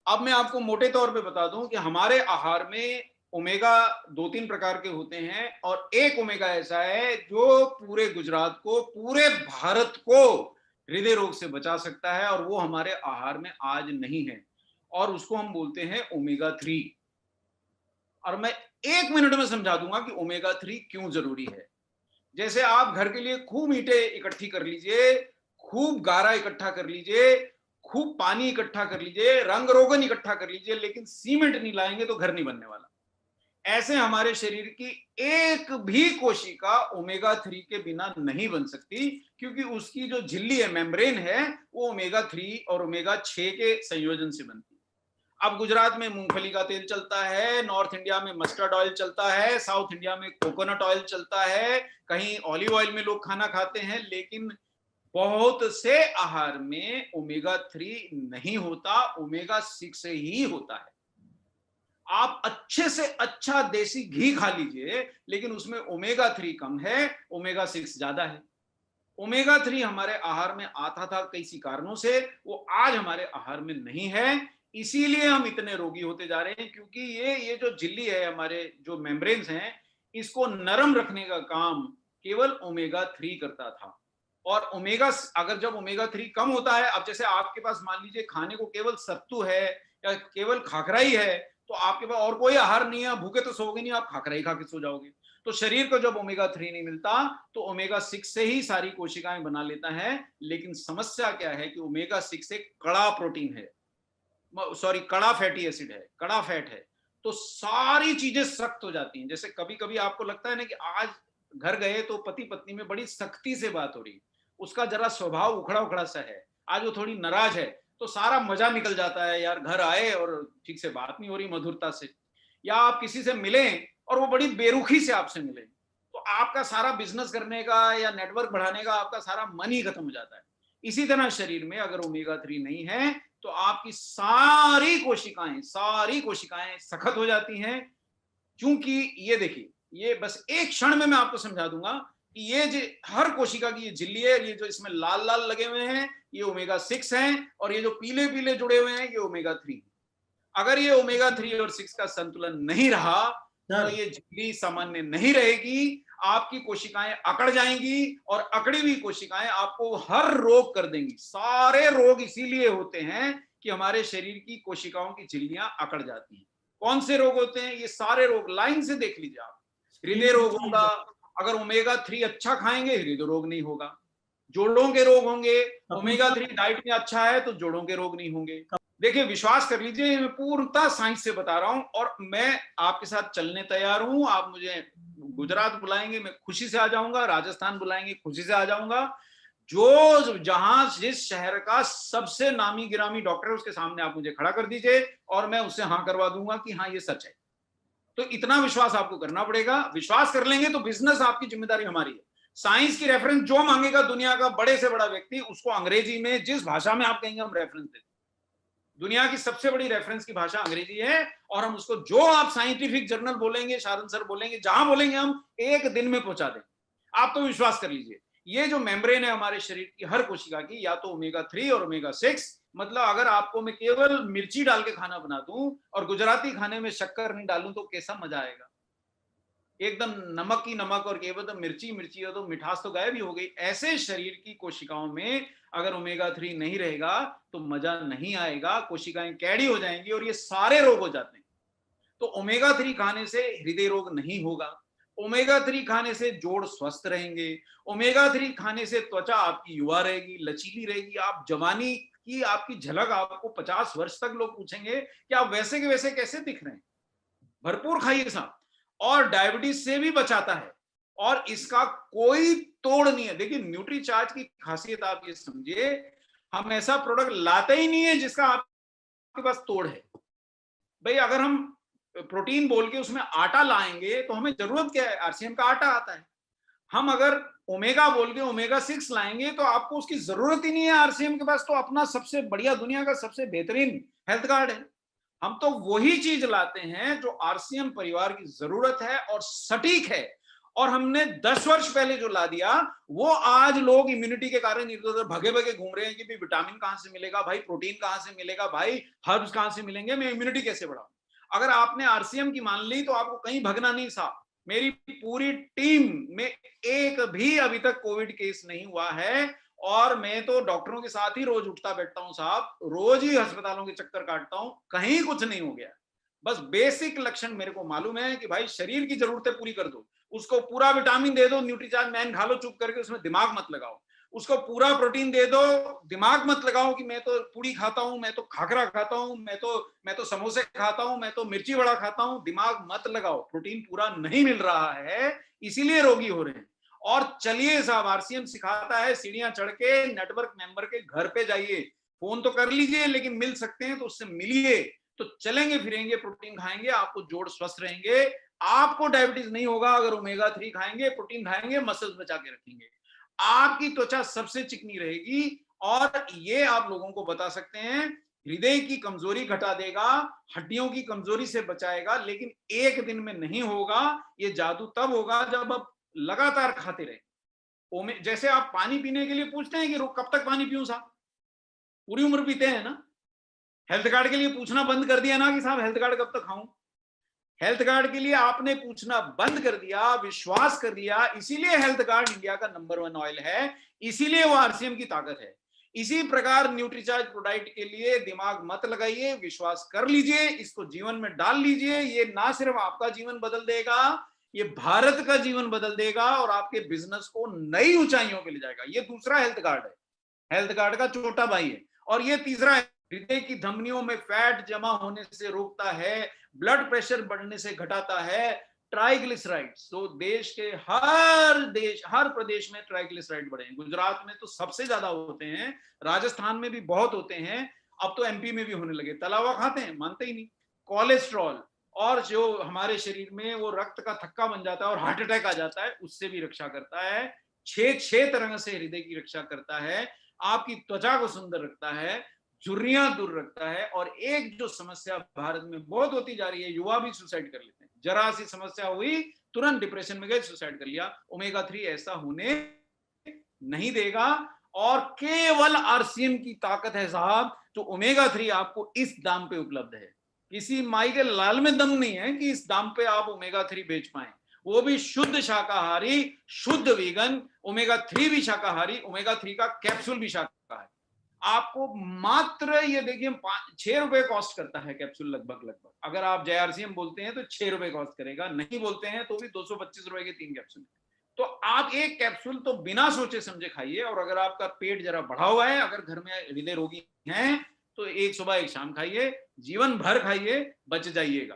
अब मैं आपको मोटे तौर पे बता दूं कि हमारे आहार में ओमेगा 2-3 प्रकार के होते हैं और एक ओमेगा ऐसा है जो पूरे गुजरात को, पूरे भारत को हृदय रोग से बचा सकता है और वो हमारे आहार में आज नहीं है और उसको हम बोलते हैं ओमेगा 3। और मैं 1 मिनट में समझा दूंगा कि ओमेगा 3 क्यों जरूरी है। जैसे आप घर के लिए खूब ईंटें इकट्ठी कर लीजिए, खूब गारा इकट्ठा कर लीजिए, खूब पानी इकट्ठा कर लीजिए, रंग रोगन इकट्ठा कर लीजिए, लेकिन सीमेंट नहीं लाएंगे तो घर नहीं बनने वाला। ऐसे हमारे शरीर की एक भी कोशिका ओमेगा 3 के बिना नहीं बन सकती, क्योंकि उसकी जो झिल्ली है, मेम्ब्रेन है, वो ओमेगा 3 और ओमेगा 6 के संयोजन से बनती है। अब गुजरात में मूंगफली का तेल चलता है, नॉर्थ इंडिया में मस्टर्ड ऑयल चलता है, साउथ इंडिया में कोकोनट ऑयल चलता है, कहीं ऑलिव ऑयल में लोग खाना खाते हैं, लेकिन बहुत से आहार में ओमेगा 3 नहीं होता, ओमेगा 6 ही होता है। आप अच्छे से अच्छा देसी घी खा लीजिए, लेकिन उसमें ओमेगा 3 कम है, ओमेगा 6 ज्यादा है। ओमेगा 3 हमारे आहार में आता था कई कारणों से, वो आज हमारे आहार में नहीं है। इसीलिए हम इतने रोगी होते जा रहे हैं, क्योंकि ये जो झिल्ली है, हमारे जो मेम्ब्रेन्स हैं, इसको नरम रखने का काम केवल ओमेगा 3 करता था। और ओमेगा, अगर जब ओमेगा 3 कम होता है, अब जैसे आपके पास मान लीजिए खाने को केवल सत्तू है या केवल खाकरा ही है, तो आपके पास और कोई आहार नहीं है, भूखे तो सोओगे नहीं, आप खाकरा ही खा के सो जाओगे। तो शरीर को जब ओमेगा 3 नहीं मिलता तो ओमेगा 6 से ही सारी कोशिकाएं बना लेता है। लेकिन समस्या क्या है कि ओमेगा 6 एक कड़ा प्रोटीन है, सॉरी कड़ा फैटी एसिड है, कड़ा फैट है, तो सारी चीजें सख्त हो जाती हैं। जैसे कभी कभी आपको लगता है ना कि आज घर गए तो पति पत्नी में बड़ी सख्ती से बात हो रही, उसका जरा स्वभाव उखड़ा उखड़ा सा है, आज वो थोड़ी नाराज है, तो सारा मजा निकल जाता है यार, घर आए और ठीक से बात नहीं हो रही मधुरता से। या आप किसी से मिलें और वो बड़ी बेरुखी से आपसे मिले, तो आपका सारा बिजनेस करने का या नेटवर्क बढ़ाने का आपका सारा मन ही खत्म हो जाता है। इसी तरह शरीर में अगर ओमेगा 3 नहीं है तो आपकी सारी कोशिकाएं सखत हो जाती हैं। क्योंकि ये देखिए, ये बस एक क्षण में मैं आपको समझा दूंगा कि ये जो हर कोशिका की ये झिल्ली है, ये जो इसमें लाल लाल लगे हुए हैं, ये ओमेगा 6 हैं, और ये जो पीले पीले जुड़े हुए हैं, ये ओमेगा 3। अगर ये ओमेगा 3 और 6 का संतुलन नहीं रहा तो ये झिल्ली सामान्य नहीं रहेगी, आपकी कोशिकाएं अकड़ जाएंगी और अकड़ी हुई कोशिकाएं आपको हर रोग कर देंगी। सारे रोग इसीलिए होते हैं कि हमारे शरीर की कोशिकाओं की झिल्लियां अकड़ जाती हैं। कौन से रोग होते हैं? ये सारे रोग लाइन से देख लीजिए आप। हृदय रोग होगा, अगर ओमेगा 3 अच्छा खाएंगे हृदय रोग नहीं होगा। जोड़ों के रोग होंगे, ओमेगा 3 डाइट में अच्छा है तो जोड़ों के रोग नहीं होंगे। देखिए, विश्वास कर लीजिए, मैं पूर्णतः साइंस से बता रहा हूं और मैं आपके साथ चलने तैयार हूं। आप मुझे गुजरात बुलाएंगे, मैं खुशी से आ जाऊंगा, राजस्थान बुलाएंगे, खुशी से आ जाऊंगा। जो जहां जिस शहर का सबसे नामी गिरामी डॉक्टर है, उसके सामने आप मुझे खड़ा कर दीजिए और मैं उससे हाँ करवा दूंगा कि हाँ ये सच है। तो इतना विश्वास आपको करना पड़ेगा। विश्वास कर लेंगे तो बिजनेस आपकी जिम्मेदारी हमारी है। साइंस की रेफरेंस जो मांगेगा दुनिया का बड़े से बड़ा व्यक्ति, उसको अंग्रेजी में जिस भाषा में आप कहेंगे हम रेफरेंस देते। दुनिया की सबसे बड़ी रेफरेंस की भाषा अंग्रेजी है और हम उसको जो आप साइंटिफिक जर्नल बोलेंगे, शारन सर बोलेंगे, जहां बोलेंगे हम एक दिन में पहुंचा दें। आप तो विश्वास कर लीजिए, ये जो मेम्ब्रेन है हमारे शरीर की हर कोशिका की, या तो ओमेगा 3 और ओमेगा 6, मतलब अगर आपको मैं केवल मिर्ची डाल के खाना बना दूं और गुजराती खाने में शक्कर नहीं डालूं तो कैसा मजा आएगा। एकदम नमक ही नमक और केवल तो मिर्ची मिर्ची हो तो मिठास तो गायब ही हो गई। ऐसे शरीर की कोशिकाओं में अगर ओमेगा 3 नहीं रहेगा तो मजा नहीं आएगा, कोशिकाएं कैडी हो जाएंगी और ये सारे रोग हो जाते हैं। तो ओमेगा 3 खाने से हृदय रोग नहीं होगा, ओमेगा 3 खाने से जोड़ स्वस्थ रहेंगे, ओमेगा 3 खाने से त्वचा आपकी युवा रहेगी, लचीली रहेगी, आप जवानी की आपकी झलक आपको 50 वर्ष तक लोग पूछेंगे कि आप वैसे के वैसे कैसे दिख रहे हैं। भरपूर खाइए साहब, और डायबिटीज से भी बचाता है और इसका कोई तोड़ नहीं है। देखिए, न्यूट्रीचार्ज की खासियत आप ये समझिए, हम ऐसा प्रोडक्ट लाते ही नहीं है जिसका आपके पास तोड़ है। भाई अगर हम प्रोटीन बोल के उसमें आटा लाएंगे तो हमें जरूरत क्या है? आरसीएम का आटा आता है। हम अगर ओमेगा बोल के ओमेगा 6 लाएंगे तो आपको उसकी जरूरत ही नहीं है। आरसीएम के पास तो अपना सबसे बढ़िया, दुनिया का सबसे बेहतरीन हेल्थ कार्ड है। हम तो वही चीज लाते हैं जो आरसीएम परिवार की जरूरत है और सटीक है और हमने 10 वर्ष पहले जो ला दिया वो आज लोग इम्यूनिटी के कारण इधर उधर भगे भगे घूम रहे हैं कि भाई विटामिन कहां से मिलेगा, भाई प्रोटीन कहां से मिलेगा, भाई हर्ब्स कहां से मिलेंगे, मैं इम्यूनिटी कैसे बढ़ाऊं। अगर आपने आरसीएम की मान ली तो आपको कहीं भगना नहीं साहब। मेरी पूरी टीम में एक भी अभी तक कोविड केस नहीं हुआ है और मैं तो डॉक्टरों के साथ ही रोज उठता बैठता हूं साहब, रोज ही अस्पतालों के चक्कर काटता हूं, कहीं कुछ नहीं हो गया। बस बेसिक लक्षण मेरे को मालूम है कि भाई शरीर की जरूरतें पूरी कर दो, उसको पूरा विटामिन दे दो, न्यूट्रीचार्ज मैन खा लो चुप करके, उसमें दिमाग मत लगाओ। उसको पूरा प्रोटीन दे दो, दिमाग मत लगाओ कि मैं तो पूड़ी खाता हूं, मैं तो खाकरा खाता हूं, मैं तो समोसे खाता हूं, मैं तो मिर्ची वड़ा खाता हूं, दिमाग मत लगाओ। प्रोटीन पूरा नहीं मिल रहा है इसीलिए रोगी हो रहे हैं। और चलिए साहब, आरसीएम सिखाता है सीढ़ियां चढ़ के नेटवर्क मेंबर के घर पे जाइए, फोन तो कर लीजिए लेकिन मिल सकते हैं तो उससे मिलिए, तो चलेंगे फिरेंगे, प्रोटीन खाएंगे, आपको जोड़ स्वस्थ रहेंगे, आपको डायबिटीज नहीं होगा अगर ओमेगा 3 खाएंगे, प्रोटीन खाएंगे, मसल्स बचा के रखेंगे, आपकी त्वचा सबसे चिकनी रहेगी। और ये आप लोगों को बता सकते हैं, हृदय की कमजोरी घटा देगा, हड्डियों की कमजोरी से बचाएगा, लेकिन एक दिन में नहीं होगा। ये जादू तब होगा जब आप लगातार खाते रहे। जैसे आप पानी पीने के लिए पूछते हैं कि कब तक पानी पीऊं साहब, पूरी उम्र पीते हैं ना। हेल्थ कार्ड के लिए पूछना बंद कर दिया ना कि साहब हेल्थ कार्ड कब तक खाऊं। हेल्थ कार्ड के लिए आपने पूछना बंद कर दिया, विश्वास कर दिया, इसीलिए हेल्थ कार्ड इंडिया का नंबर 1 ऑयल है, इसीलिए वो आरसीएम की ताकत है। इसी प्रकार न्यूट्रीचार्ज प्रोडाइट के लिए दिमाग मत लगाइए, विश्वास कर लीजिए, इसको जीवन में डाल लीजिए। ये ना सिर्फ आपका जीवन बदल देगा, ये भारत का जीवन बदल देगा और आपके बिजनेस को नई ऊंचाइयों पे ले जाएगा। ये दूसरा हेल्थ कार्ड है, हेल्थ कार्ड का छोटा भाई है। और ये तीसरा है, हृदय की धमनियों में फैट जमा होने से रोकता है, ब्लड प्रेशर बढ़ने से घटाता है, ट्राइग्लिसराइड्स। तो देश के हर प्रदेश में ट्राइग्लिसराइड बढ़े हैं। गुजरात में तो सबसे ज्यादा होते हैं, राजस्थान में भी बहुत होते हैं, अब तो एमपी में भी होने लगे। तला हुआ खाते हैं, मानते ही नहीं। कोलेस्ट्रॉल और जो हमारे शरीर में वो रक्त का थक्का बन जाता है और हार्ट अटैक आ जाता है, उससे भी रक्षा करता है। छह तरह से हृदय की रक्षा करता है, आपकी त्वचा को सुंदर रखता है, झुर्रियां दूर रखता है। और एक जो समस्या भारत में बहुत होती जा रही है, युवा भी सुसाइड कर लेते हैं, जरा सी समस्या हुई तुरंत डिप्रेशन में गए, सुसाइड कर लिया। ओमेगा 3 ऐसा होने नहीं देगा और केवल आरसीएम की ताकत है साहब। तो ओमेगा 3 आपको इस दाम पे उपलब्ध है, किसी माई के लाल में दम नहीं है कि इस दाम पे आप ओमेगा 3 बेच पाए, वो भी शुद्ध शाकाहारी, शुद्ध वीगन। ओमेगा 3 भी शाकाहारी, ओमेगा 3 का कैप्सूल भी शाकाहारी। आपको मात्र ये देखिए 6 रुपए कॉस्ट करता है कैप्सूल, लगभग। अगर आप जेआरसीएम बोलते हैं तो 6 रुपए कॉस्ट करेगा, नहीं बोलते हैं तो भी 225 रुपए के 3 कैप्सूल। तो आप एक कैप्सूल तो बिना सोचे समझे खाइए। और अगर आपका पेट जरा बढ़ा हुआ है, अगर घर में हृदय रोगी हैं, तो एक सुबह एक शाम खाइए, जीवन भर खाइए, बच जाइएगा।